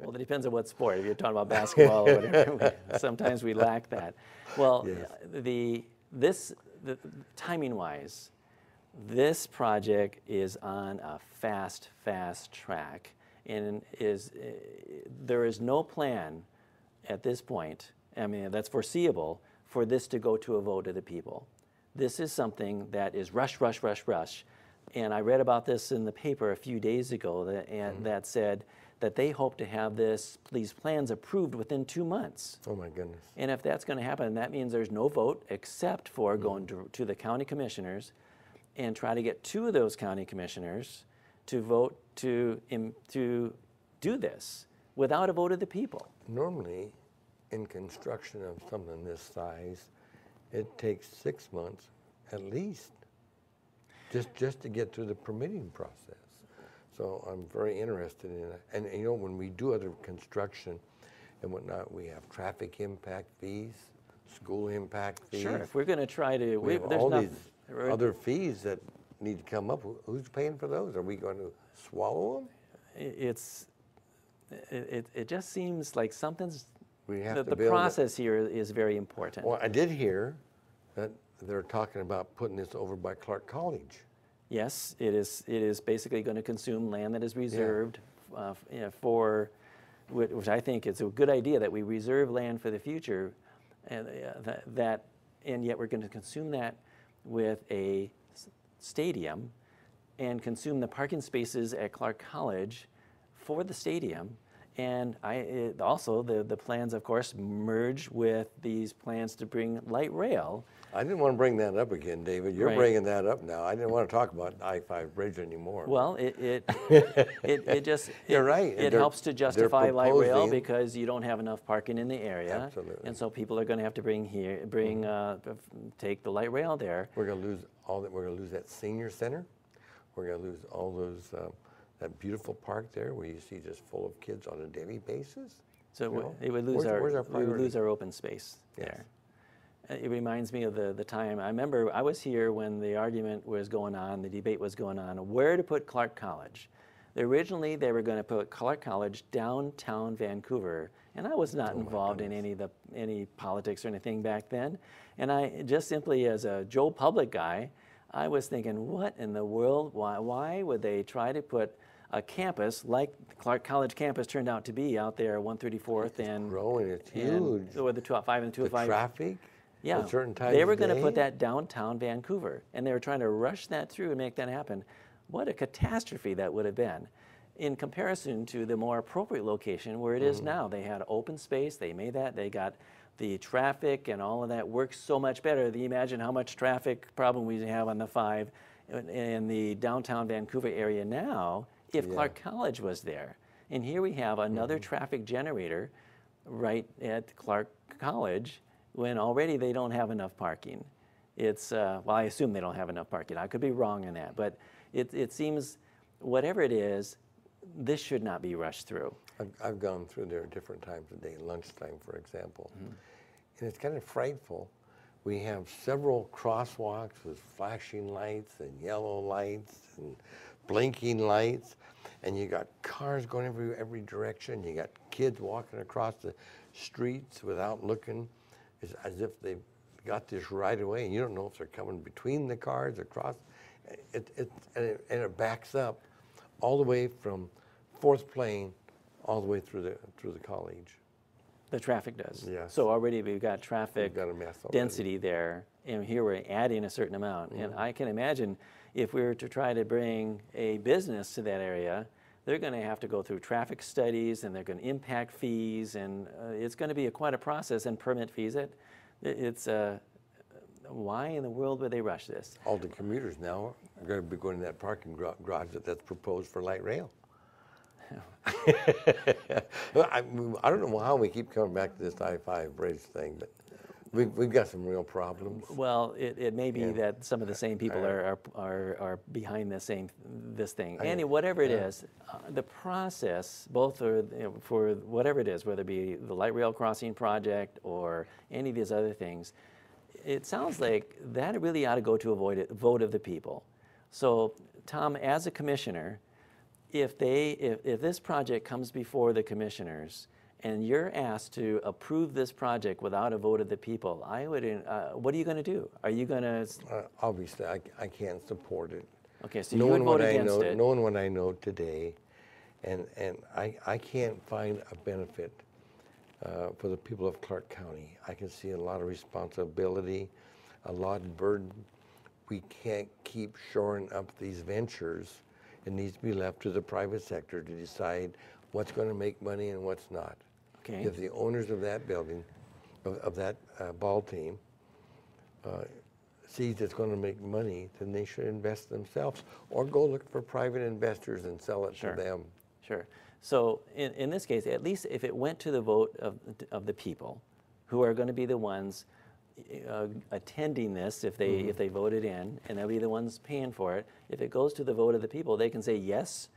Well, it depends on what sport. If you're talking about basketball or whatever, sometimes we lack that. Well, Yes. the timing-wise, this project is on a fast track, and there is no plan at this point, I mean, that's foreseeable, for this to go to a vote of the people. This is something that is rush. And I read about this in the paper a few days ago that said that they hope to have these plans approved within 2 months. Oh my goodness. And if that's going to happen, that means there's no vote except for going to the county commissioners and try to get 2 of those county commissioners to vote to do this without a vote of the people. Normally, in construction of something this size, it takes 6 months at least just to get through the permitting process. So I'm very interested in it. And you know, when we do other construction and whatnot, we have traffic impact fees, school impact fees. Sure, if we're going to try to, we have all these other fees that need to come up. Who's paying for those? Are we going to swallow them? It just seems like something's, the build process here is very important. Well, I did hear that they're talking about putting this over by Clark College. Yes, it is basically going to consume land that is reserved for, which I think is a good idea, that we reserve land for the future, and and yet we're going to consume that with a stadium and consume the parking spaces at Clark College for the stadium. And also the plans, of course, merge with these plans to bring light rail. I didn't want to bring that up again, David. You're bringing that up now. I didn't want to talk about I-5 Bridge anymore. Well, it just You're right. It helps to justify light rail because you don't have enough parking in the area. Absolutely. And so people are going to have to take the light rail there. We're going to lose all that. We're going to lose that senior center. We're going to lose all those that beautiful park there where you see just full of kids on a daily basis. So it would lose we would lose our open space there. It reminds me of the time, I remember I was here when the argument was going on, the debate was going on, where to put Clark College. Originally, they were going to put Clark College downtown Vancouver, and I was not involved in any politics or anything back then. And I just simply, as a Joe Public guy, I was thinking, what in the world, why would they try to put a campus like the Clark College campus turned out to be out there, 134th and growing, it's huge. Or the 205 and 205. The traffic. Yeah, at certain times they were going to put that downtown Vancouver, and they were trying to rush that through and make that happen. What a catastrophe that would have been in comparison to the more appropriate location where it is now. They had open space, they made that, they got the traffic and all of that works so much better. You imagine how much traffic problem we have on the 5 in the downtown Vancouver area now if Clark College was there. And here we have another traffic generator right at Clark College when already they don't have enough parking. It's, well, I assume they don't have enough parking. I could be wrong in that, but it seems, whatever it is, this should not be rushed through. I've gone through there at different times of day, lunchtime, for example, and it's kind of frightful. We have several crosswalks with flashing lights and yellow lights and blinking lights, and you got cars going every direction. You got kids walking across the streets without looking. It's as if they've got this right away, and you don't know if they're coming between the cars, across. And it backs up all the way from 4th Plain all the way through the college. The traffic does. Yes. So already we've got traffic We've got a mess density there, and here we're adding a certain amount. And I can imagine if we were to try to bring a business to that area, they're going to have to go through traffic studies, and they're going to impact fees, and it's going to be quite a process, and permit fees. It's why in the world would they rush this? All the commuters now are going to be going to that parking garage that's proposed for light rail. I don't know how we keep coming back to this I-5 bridge thing, but we've got some real problems. Well, it may be that some of the same people are behind this thing. Whatever it is, the process, both for whatever it is, whether it be the light rail crossing project or any of these other things, it sounds like that really ought to go to a vote of the people. So, Tom, as a commissioner, if this project comes before the commissioners and you're asked to approve this project without a vote of the people, what are you going to do? Are you going to? Obviously, I can't support it. Okay, so you would vote against it. Knowing what I know today, and I can't find a benefit for the people of Clark County. I can see a lot of responsibility, a lot of burden. We can't keep shoring up these ventures. It needs to be left to the private sector to decide what's going to make money and what's not. Okay. If the owners of that building, of that ball team, sees it's going to make money, then they should invest themselves or go look for private investors and sell it to them. Sure. So in this case, at least if it went to the vote of the people, who are going to be the ones attending this if they voted in, and they'll be the ones paying for it. If it goes to the vote of the people, they can say yes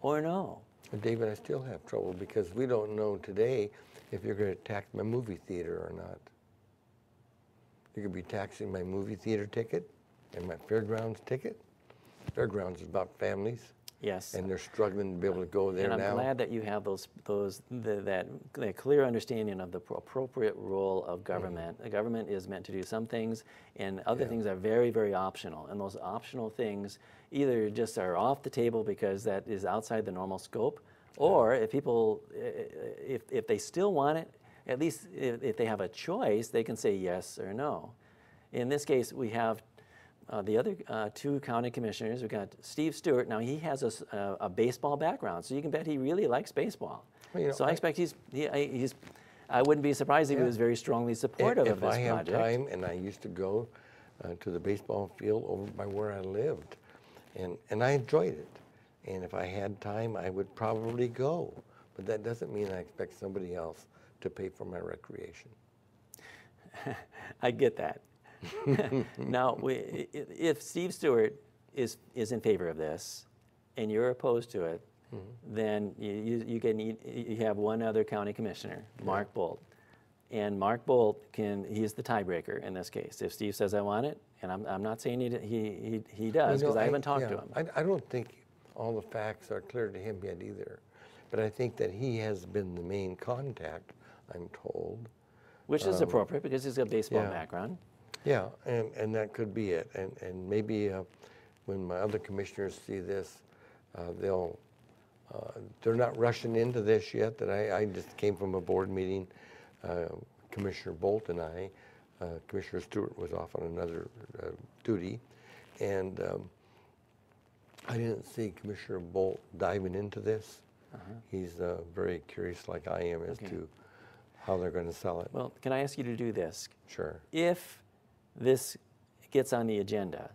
or no. David, I still have trouble because we don't know today if you're going to tax my movie theater or not. You could be taxing my movie theater ticket and my fairgrounds ticket. Fairgrounds is about families. Yes. And they're struggling to be able to go there now. And I'm glad that you have that clear understanding of the appropriate role of government. The government is meant to do some things, and other things are very, very optional. And those optional things either just are off the table because that is outside the normal scope, or if people, if they still want it, at least if they have a choice, they can say yes or no. In this case, we have the other two county commissioners. We've got Steve Stewart. Now, he has a baseball background, so you can bet he really likes baseball. Well, so I expect I wouldn't be surprised if he was very strongly supportive of this project. If I have time, and I used to go to the baseball field over by where I lived, and I enjoyed it. And if I had time, I would probably go. But that doesn't mean I expect somebody else to pay for my recreation. I get that. Now, if Steve Stewart is in favor of this, and you're opposed to it, then you have one other county commissioner, Mark Bolt, and Mark Bolt he's the tiebreaker in this case. If Steve says I want it, and I'm not saying he does because I haven't talked to him. I don't think all the facts are clear to him yet either, but I think that he has been the main contact, I'm told. Which is appropriate because he's got a baseball background. Yeah, and that could be it. And maybe when my other commissioners see this, they're not rushing into this yet. That I just came from a board meeting. Commissioner Bolt and Commissioner Stewart was off on another duty, and I didn't see Commissioner Bolt diving into this. He's very curious, like I am, as to how they're going to sell it. Well, can I ask you to do this? Sure. If this gets on the agenda,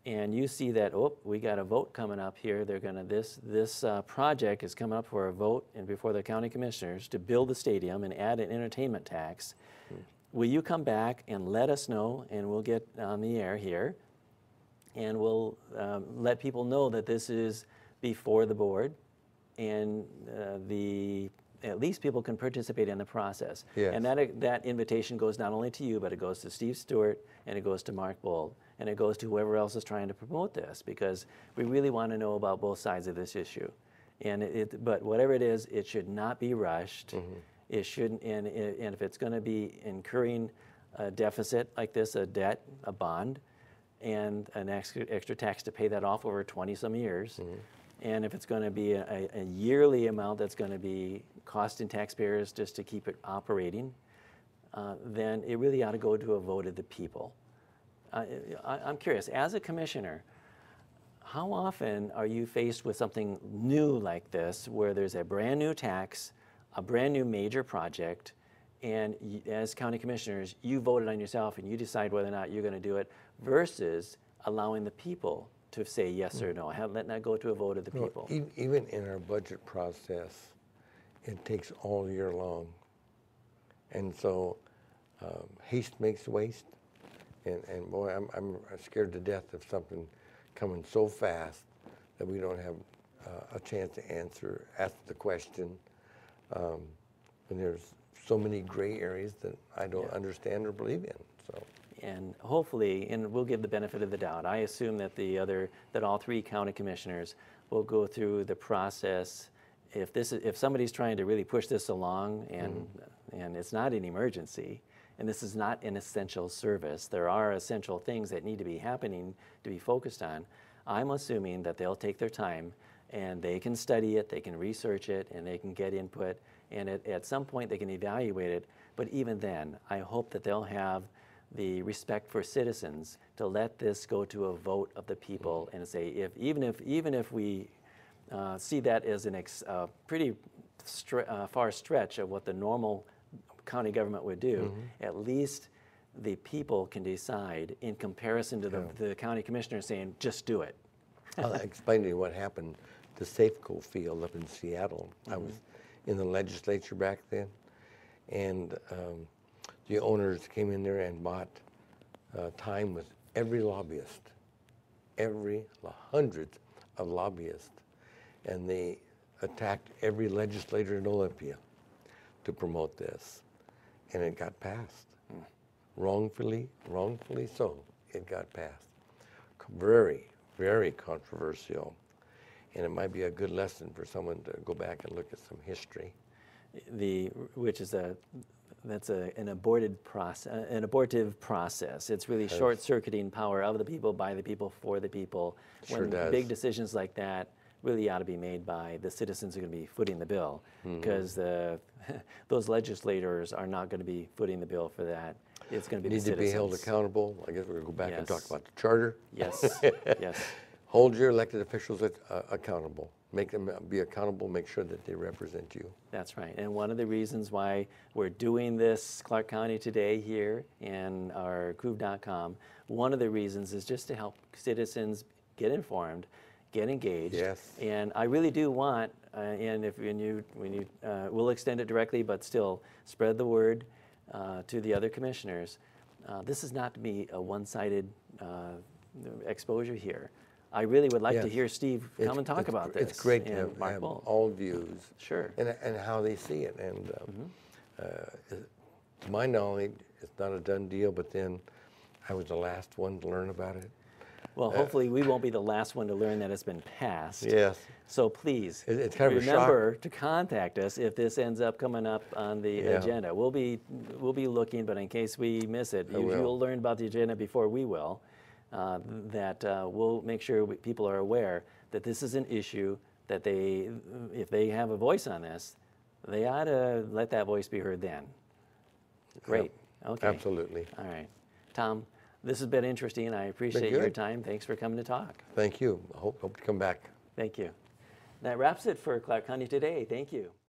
and you see that, oh, we got a vote coming up here. They're going to this project is coming up for a vote and before the county commissioners to build the stadium and add an entertainment tax. Will you come back and let us know, and we'll get on the air here, and we'll let people know that this is before the board, and at least people can participate in the process. Yes. And that invitation goes not only to you, but it goes to Steve Stewart, and it goes to Mark Bold, and it goes to whoever else is trying to promote this, because we really want to know about both sides of this issue. And but whatever it is, it should not be rushed. It shouldn't, and if it's going to be incurring a deficit like this, a debt, a bond, and an extra tax to pay that off over 20-some years, and if it's going to be a yearly amount that's going to be costing taxpayers just to keep it operating, then it really ought to go to a vote of the people. I'm curious, as a commissioner, how often are you faced with something new like this, where there's a brand new tax, a brand new major project, and as county commissioners, you voted on yourself and you decide whether or not you're going to do it, versus allowing the people to say yes or no, letting that go to a vote of the people? Even in our budget process, it takes all year long. And so haste makes waste. And boy, I'm scared to death of something coming so fast that we don't have a chance to ask the question. And there's so many gray areas that I don't understand or believe in. So. And hopefully, and we'll give the benefit of the doubt, I assume that all three county commissioners we'll go through the process. If somebody's trying to really push this along and it's not an emergency, and this is not an essential service, there are essential things that need to be happening to be focused on, I'm assuming that they'll take their time and they can study it, they can research it, and they can get input, and at some point they can evaluate it. But even then, I hope that they'll have the respect for citizens to let this go to a vote of the people and say, even if we see that as a pretty far stretch of what the normal county government would do, at least the people can decide in comparison to the county commissioner saying, just do it. I'll explain to you what happened to Safeco Field up in Seattle. I was in the legislature back then, and the owners came in there and bought time with every lobbyist, hundreds of lobbyists, and they attacked every legislator in Olympia to promote this, and it got passed. Wrongfully so, it got passed. Very, very controversial, and it might be a good lesson for someone to go back and look at some history. That's an abortive process. It's really short-circuiting power of the people, by the people, for the people. Sure when does. Big decisions like that really ought to be made by the citizens who are going to be footing the bill, because those legislators are not going to be footing the bill for that. It's going to be the citizens. Need to be held accountable. I guess we're going to go back and talk about the charter. Yes, yes. Hold your elected officials accountable. Make them be accountable, make sure that they represent you. That's right. And one of the reasons why we're doing this Clark County Today here in our COOV.com, one of the reasons is just to help citizens get informed, get engaged. Yes. And I really do want, we'll extend it directly, but still spread the word to the other commissioners. This is not to be a one-sided exposure here. I really would like to hear Steve come and talk about this. It's great to have all views. Sure. And how they see it. And to my knowledge, it's not a done deal, but then I was the last one to learn about it. Well, hopefully we won't be the last one to learn that it's been passed. Yes. So please, it's kind of remember to contact us if this ends up coming up on the agenda. We'll be looking, but in case we miss it, you'll learn about the agenda before we will. We'll make sure people are aware that this is an issue that if they have a voice on this, they ought to let that voice be heard then. Great. Yep. Okay. Absolutely. All right. Tom, this has been interesting. I appreciate your time. Thanks for coming to talk. Thank you. I hope to come back. Thank you. That wraps it for Clark County Today. Thank you.